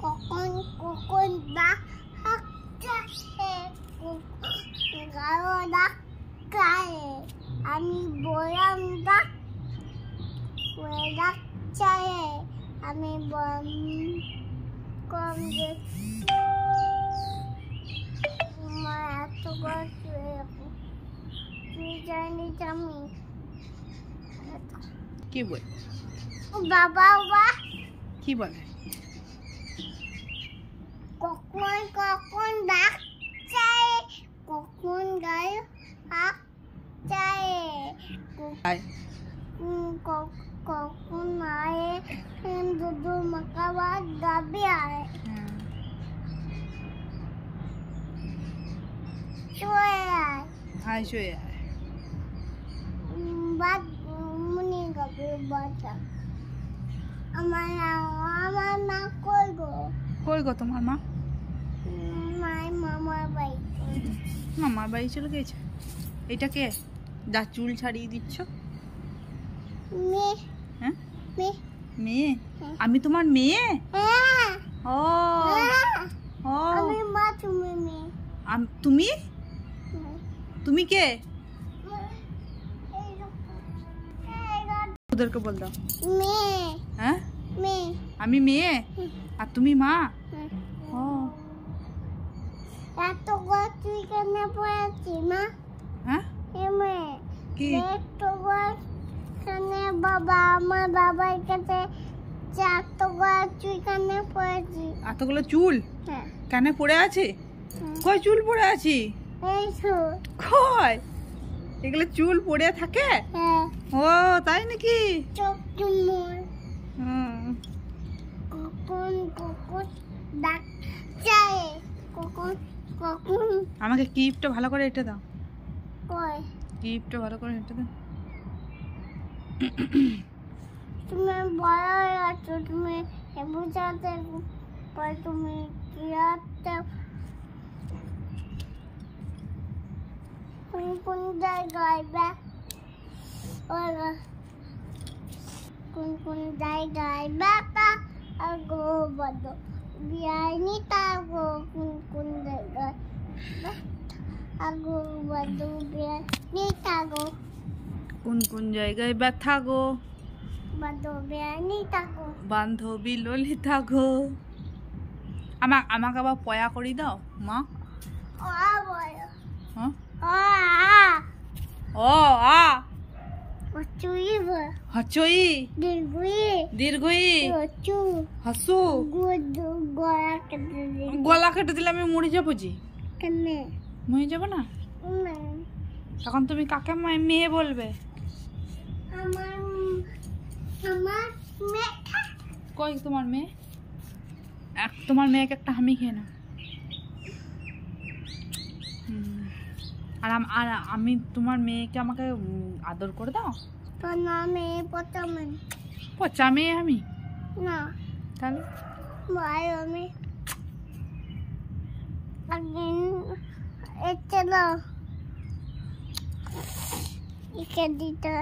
কখন কখন ডাকছে গাড়ো ডাকায় আমি বললাম ডাকছে আমি বললাম কম যে মা এত কষ্ট তুই জানিস আমি কি বলে বাবা কি বলে কখন কখন ডাকছে কখন গায়ে ডাকছে কখন আয়ে দুধ মাখাবার দাবি আয় শুয়ে আয় শুয়ে আয় বাদ মনে গাবে বাচ্চা আমার মা কই গো তোমার মা মামার বাড়ি মামার বাড়ি চলে গেছে। এটা কে যা চুল ছাড়িয়ে দিচ্ছ? মেয়ে হ্যাঁ মেয়ে আমি তোমার মেয়ে? হ্যাঁ ও ও আমি মা তুমি মেয়ে তুমি তুমি কে? ওদেরকে বল দাও মেয়ে হ্যাঁ মেয়ে আমি মেয়ে আর তুমি মা? ও এত তুই কেন পড়াচ্ছি না? হ্যাঁ মেয়ে কি তো বাবা আমার বাবার কাছে তুই কেন পড়েছি এতগুলো চুল হ্যাঁ কানে পড়ে আছে? কয় চুল পড়ে আছি? এই তো কয় এগুলো চুল পড়ে থাকে? হ্যাঁ ও তাই নাকি? চোখ চুমুর হুম কখন কখন ডাকছে কখন কখন আমাকে কিপটা ভালো করে এটা দাও কই কিপটা ভালো করে এটা দাও। তুমি বড় হয়ে আছো তুমি বুঝাতে পর তুমি কি আছো কোন জায়গায় কোন জায়গায় বাবা আগো বড় বিয়ানি তাগো কোন জায়গায় আগো বড় বিয়ানি তাগো কোন জায়গায় ব্যথা গো বড় বিয়ানি তাগো বান্ধবী ললিতা গো। আমাকে আবার পয়া করি দাও মা। ও বড় হ্যাঁ ও ও আ চুই হচই দীর্ঘই চু হাসু গলা কেটে দিলে আমি মরে যাবো জি। কেনে মরে যাবো না? তখন তুমি কাকে মেয়ে বলবে? আমার মেয়ে কই তোমার মেয়ে? তোমার মেয়েকে একটা হামি খেয়ে না। আর আমি তোমার মেয়েকে আমাকে আদর করে দাও। তোর নামে প্রথমে পচা মেয়ে আমি না তাহলে ভাই আমি একদিন এসেছিল একে দিতে